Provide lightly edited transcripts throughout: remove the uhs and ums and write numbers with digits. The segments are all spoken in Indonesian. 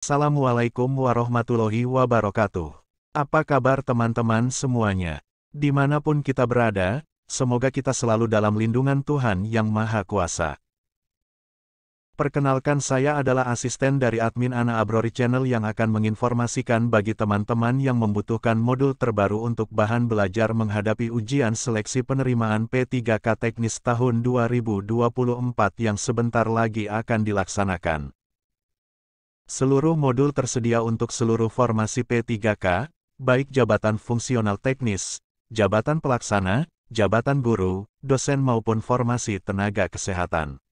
Assalamualaikum warahmatullahi wabarakatuh. Apa kabar teman-teman semuanya? Dimanapun kita berada, semoga kita selalu dalam lindungan Tuhan Yang Maha Kuasa. Perkenalkan, saya adalah asisten dari admin Ana Abrori Channel yang akan menginformasikan bagi teman-teman yang membutuhkan modul terbaru untuk bahan belajar menghadapi ujian seleksi penerimaan P3K Teknis tahun 2024 yang sebentar lagi akan dilaksanakan. Seluruh modul tersedia untuk seluruh formasi P3K, baik jabatan fungsional teknis, jabatan pelaksana, jabatan guru, dosen maupun formasi tenaga kesehatan.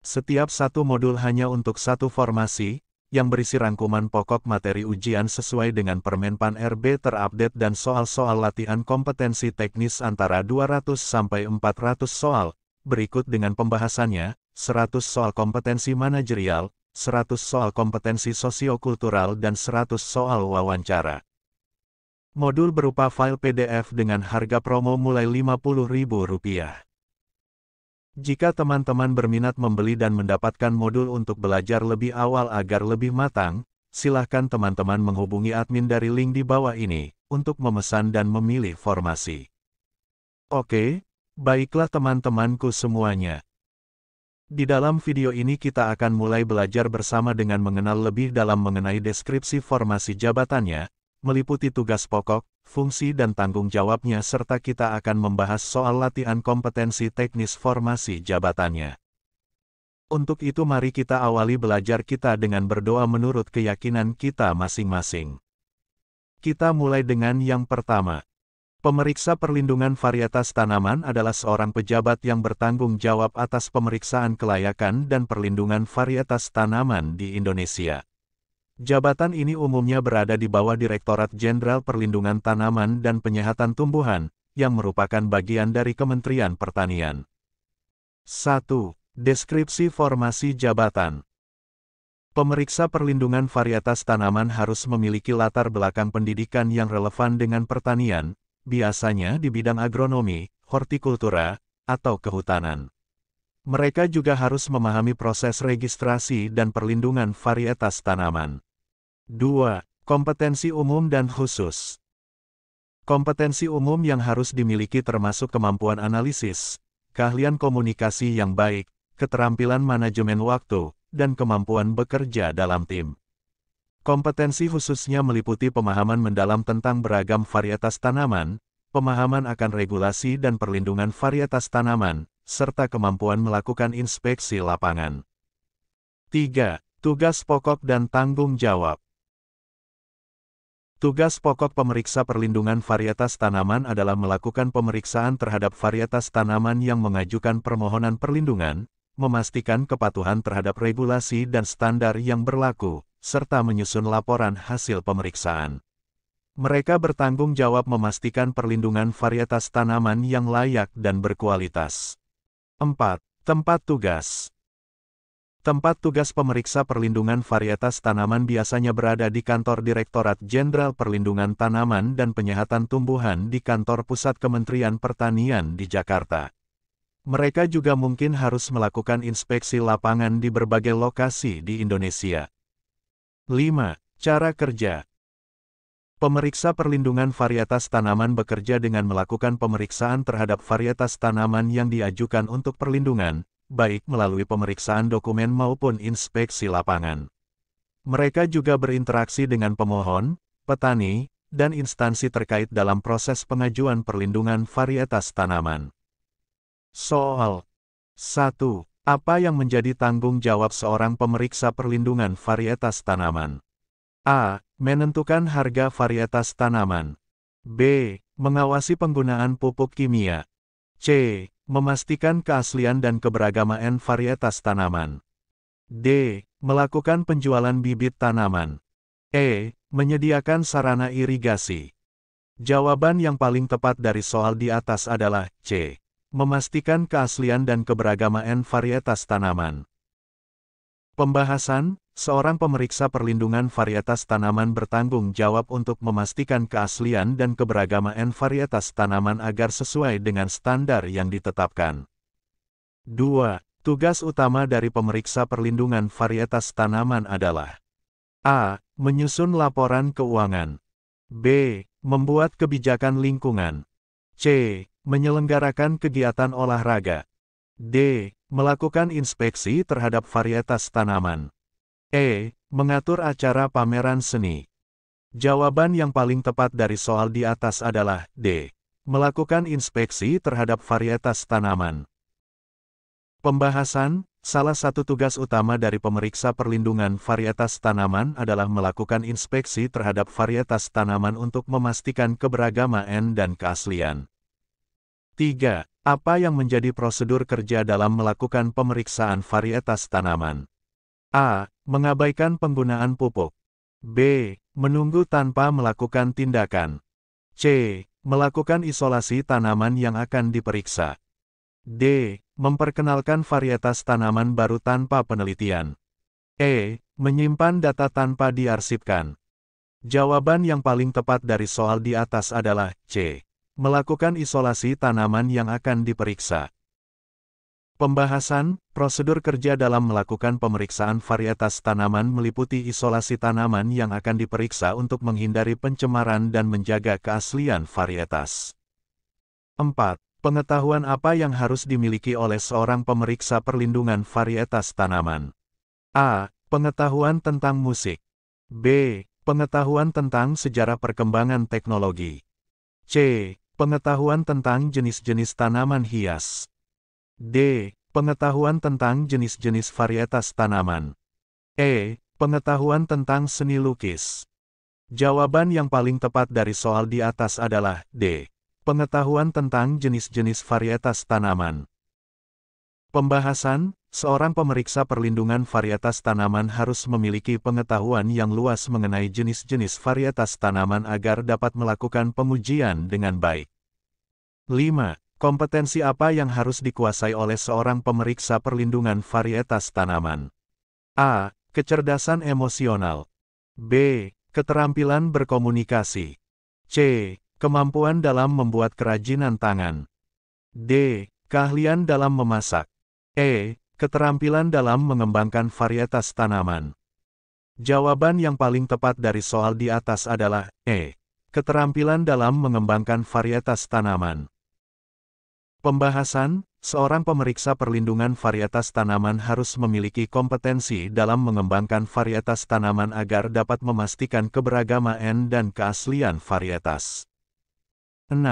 Setiap satu modul hanya untuk satu formasi, yang berisi rangkuman pokok materi ujian sesuai dengan Permenpan RB terupdate dan soal-soal latihan kompetensi teknis antara 200 sampai 400 soal, berikut dengan pembahasannya, 100 soal kompetensi manajerial, 100 soal kompetensi sosiokultural dan 100 soal wawancara. Modul berupa file PDF dengan harga promo mulai Rp50.000. Jika teman-teman berminat membeli dan mendapatkan modul untuk belajar lebih awal agar lebih matang, silahkan teman-teman menghubungi admin dari link di bawah ini, untuk memesan dan memilih formasi. Oke, baiklah teman-temanku semuanya. Di dalam video ini kita akan mulai belajar bersama dengan mengenal lebih dalam mengenai deskripsi formasi jabatannya, meliputi tugas pokok, fungsi dan tanggung jawabnya serta kita akan membahas soal latihan kompetensi teknis formasi jabatannya. Untuk itu mari kita awali belajar kita dengan berdoa menurut keyakinan kita masing-masing. Kita mulai dengan yang pertama. Pemeriksa perlindungan varietas tanaman adalah seorang pejabat yang bertanggung jawab atas pemeriksaan kelayakan dan perlindungan varietas tanaman di Indonesia. Jabatan ini umumnya berada di bawah Direktorat Jenderal Perlindungan Tanaman dan Penyehatan Tumbuhan, yang merupakan bagian dari Kementerian Pertanian. 1. Deskripsi formasi jabatan. Pemeriksa perlindungan varietas tanaman harus memiliki latar belakang pendidikan yang relevan dengan pertanian, biasanya di bidang agronomi, hortikultura, atau kehutanan. Mereka juga harus memahami proses registrasi dan perlindungan varietas tanaman. 2. Kompetensi umum dan khusus. Kompetensi umum yang harus dimiliki termasuk kemampuan analisis, keahlian komunikasi yang baik, keterampilan manajemen waktu, dan kemampuan bekerja dalam tim. Kompetensi khususnya meliputi pemahaman mendalam tentang beragam varietas tanaman, pemahaman akan regulasi dan perlindungan varietas tanaman, serta kemampuan melakukan inspeksi lapangan. 3. Tugas pokok dan tanggung jawab. Tugas pokok pemeriksa perlindungan varietas tanaman adalah melakukan pemeriksaan terhadap varietas tanaman yang mengajukan permohonan perlindungan, memastikan kepatuhan terhadap regulasi dan standar yang berlaku, serta menyusun laporan hasil pemeriksaan. Mereka bertanggung jawab memastikan perlindungan varietas tanaman yang layak dan berkualitas. 4. Tempat tugas. Tempat tugas pemeriksa perlindungan varietas tanaman biasanya berada di kantor Direktorat Jenderal Perlindungan Tanaman dan Penyehatan Tumbuhan di kantor pusat Kementerian Pertanian di Jakarta. Mereka juga mungkin harus melakukan inspeksi lapangan di berbagai lokasi di Indonesia. 5. Cara kerja. Pemeriksa perlindungan varietas tanaman bekerja dengan melakukan pemeriksaan terhadap varietas tanaman yang diajukan untuk perlindungan, baik melalui pemeriksaan dokumen maupun inspeksi lapangan. Mereka juga berinteraksi dengan pemohon, petani, dan instansi terkait dalam proses pengajuan perlindungan varietas tanaman. Soal 1. Apa yang menjadi tanggung jawab seorang pemeriksa perlindungan varietas tanaman? A. Menentukan harga varietas tanaman. B. Mengawasi penggunaan pupuk kimia. C. Memastikan keaslian dan keberagaman varietas tanaman. D. Melakukan penjualan bibit tanaman. E. Menyediakan sarana irigasi. Jawaban yang paling tepat dari soal di atas adalah C. Memastikan keaslian dan keberagaman varietas tanaman. Pembahasan, seorang pemeriksa perlindungan varietas tanaman bertanggung jawab untuk memastikan keaslian dan keberagaman varietas tanaman agar sesuai dengan standar yang ditetapkan. 2. Tugas utama dari pemeriksa perlindungan varietas tanaman adalah A. Menyusun laporan keuangan. B. Membuat kebijakan lingkungan. C. Menyelenggarakan kegiatan olahraga. D. Melakukan inspeksi terhadap varietas tanaman. E. Mengatur acara pameran seni. Jawaban yang paling tepat dari soal di atas adalah D. Melakukan inspeksi terhadap varietas tanaman. Pembahasan, salah satu tugas utama dari pemeriksa perlindungan varietas tanaman adalah melakukan inspeksi terhadap varietas tanaman untuk memastikan keberagaman dan keaslian. 3. Apa yang menjadi prosedur kerja dalam melakukan pemeriksaan varietas tanaman? A. Mengabaikan penggunaan pupuk. B. Menunggu tanpa melakukan tindakan. C. Melakukan isolasi tanaman yang akan diperiksa. D. Memperkenalkan varietas tanaman baru tanpa penelitian. E. Menyimpan data tanpa diarsipkan. Jawaban yang paling tepat dari soal di atas adalah C. Melakukan isolasi tanaman yang akan diperiksa. Pembahasan, prosedur kerja dalam melakukan pemeriksaan varietas tanaman meliputi isolasi tanaman yang akan diperiksa untuk menghindari pencemaran dan menjaga keaslian varietas. 4. Pengetahuan apa yang harus dimiliki oleh seorang pemeriksa perlindungan varietas tanaman? A. Pengetahuan tentang musik. B. Pengetahuan tentang sejarah perkembangan teknologi. C. Pengetahuan tentang jenis-jenis tanaman hias. D. Pengetahuan tentang jenis-jenis varietas tanaman. E. Pengetahuan tentang seni lukis. Jawaban yang paling tepat dari soal di atas adalah D. Pengetahuan tentang jenis-jenis varietas tanaman. Pembahasan, seorang pemeriksa perlindungan varietas tanaman harus memiliki pengetahuan yang luas mengenai jenis-jenis varietas tanaman agar dapat melakukan pengujian dengan baik. 5. Kompetensi apa yang harus dikuasai oleh seorang pemeriksa perlindungan varietas tanaman? A. Kecerdasan emosional. B. Keterampilan berkomunikasi. C. Kemampuan dalam membuat kerajinan tangan. D. Keahlian dalam memasak. E. Keterampilan dalam mengembangkan varietas tanaman. Jawaban yang paling tepat dari soal di atas adalah E. Keterampilan dalam mengembangkan varietas tanaman. Pembahasan, seorang pemeriksa perlindungan varietas tanaman harus memiliki kompetensi dalam mengembangkan varietas tanaman agar dapat memastikan keberagaman dan keaslian varietas. 6.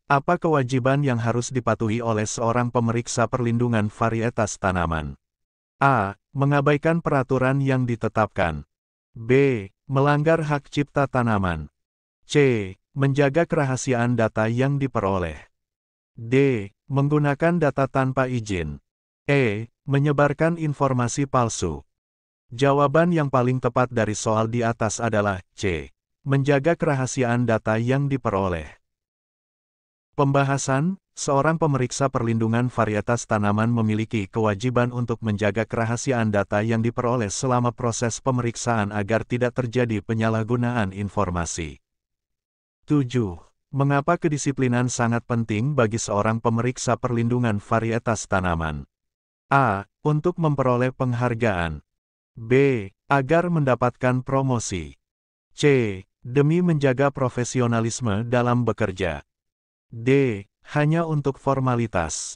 Apa kewajiban yang harus dipatuhi oleh seorang pemeriksa perlindungan varietas tanaman? A. Mengabaikan peraturan yang ditetapkan. B. Melanggar hak cipta tanaman. C. Menjaga kerahasiaan data yang diperoleh. D. Menggunakan data tanpa izin. E. Menyebarkan informasi palsu. Jawaban yang paling tepat dari soal di atas adalah C. Menjaga kerahasiaan data yang diperoleh. Pembahasan, seorang pemeriksa perlindungan varietas tanaman memiliki kewajiban untuk menjaga kerahasiaan data yang diperoleh selama proses pemeriksaan agar tidak terjadi penyalahgunaan informasi. 7. Mengapa kedisiplinan sangat penting bagi seorang pemeriksa perlindungan varietas tanaman? A. Untuk memperoleh penghargaan. B. Agar mendapatkan promosi. C. Demi menjaga profesionalisme dalam bekerja. D. Hanya untuk formalitas.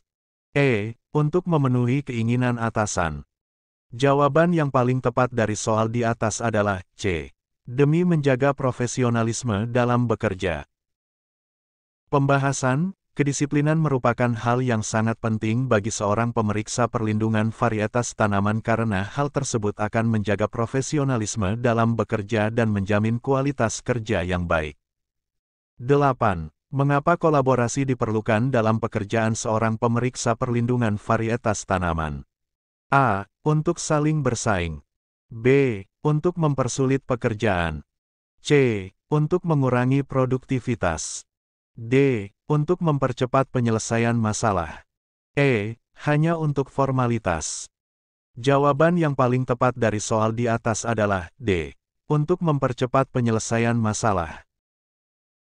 E. Untuk memenuhi keinginan atasan. Jawaban yang paling tepat dari soal di atas adalah C. Demi menjaga profesionalisme dalam bekerja. Pembahasan, kedisiplinan merupakan hal yang sangat penting bagi seorang pemeriksa perlindungan varietas tanaman karena hal tersebut akan menjaga profesionalisme dalam bekerja dan menjamin kualitas kerja yang baik. 8. Mengapa kolaborasi diperlukan dalam pekerjaan seorang pemeriksa perlindungan varietas tanaman? A. Untuk saling bersaing. B. Untuk mempersulit pekerjaan. C. Untuk mengurangi produktivitas. D. Untuk mempercepat penyelesaian masalah. E. Hanya untuk formalitas. Jawaban yang paling tepat dari soal di atas adalah D. Untuk mempercepat penyelesaian masalah.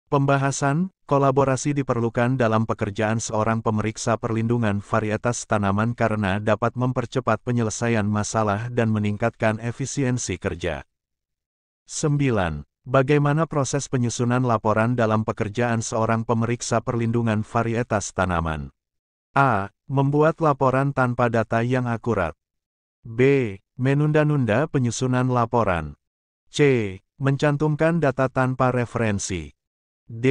Pembahasan, kolaborasi diperlukan dalam pekerjaan seorang pemeriksa perlindungan varietas tanaman karena dapat mempercepat penyelesaian masalah dan meningkatkan efisiensi kerja. 9. Bagaimana proses penyusunan laporan dalam pekerjaan seorang pemeriksa perlindungan varietas tanaman? A. Membuat laporan tanpa data yang akurat. B. Menunda-nunda penyusunan laporan. C. Mencantumkan data tanpa referensi. D.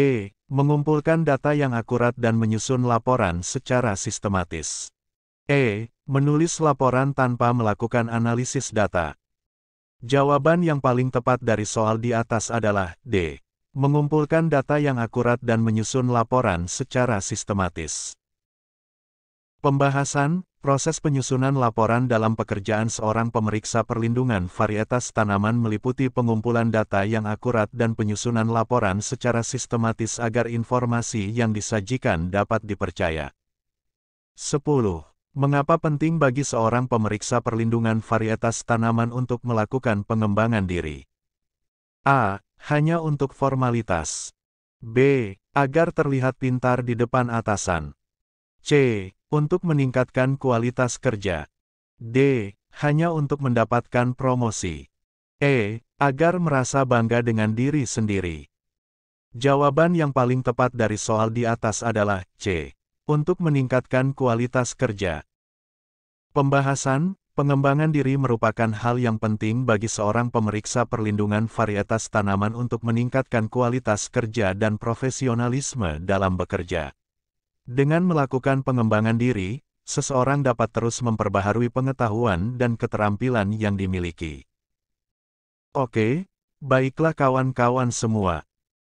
Mengumpulkan data yang akurat dan menyusun laporan secara sistematis. E. Menulis laporan tanpa melakukan analisis data. Jawaban yang paling tepat dari soal di atas adalah D. Mengumpulkan data yang akurat dan menyusun laporan secara sistematis. Pembahasan, proses penyusunan laporan dalam pekerjaan seorang pemeriksa perlindungan varietas tanaman meliputi pengumpulan data yang akurat dan penyusunan laporan secara sistematis agar informasi yang disajikan dapat dipercaya. 10. Mengapa penting bagi seorang pemeriksa perlindungan varietas tanaman untuk melakukan pengembangan diri? A. Hanya untuk formalitas. B. Agar terlihat pintar di depan atasan. C. Untuk meningkatkan kualitas kerja. D. Hanya untuk mendapatkan promosi. E. Agar merasa bangga dengan diri sendiri. Jawaban yang paling tepat dari soal di atas adalah C. Untuk meningkatkan kualitas kerja. Pembahasan, pengembangan diri merupakan hal yang penting bagi seorang pemeriksa perlindungan varietas tanaman untuk meningkatkan kualitas kerja dan profesionalisme dalam bekerja. Dengan melakukan pengembangan diri, seseorang dapat terus memperbaharui pengetahuan dan keterampilan yang dimiliki. Oke, baiklah kawan-kawan semua.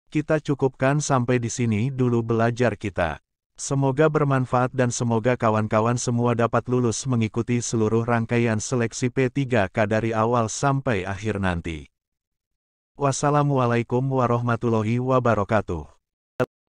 Kita cukupkan sampai di sini dulu belajar kita. Semoga bermanfaat dan semoga kawan-kawan semua dapat lulus mengikuti seluruh rangkaian seleksi P3K dari awal sampai akhir nanti. Wassalamualaikum warahmatullahi wabarakatuh.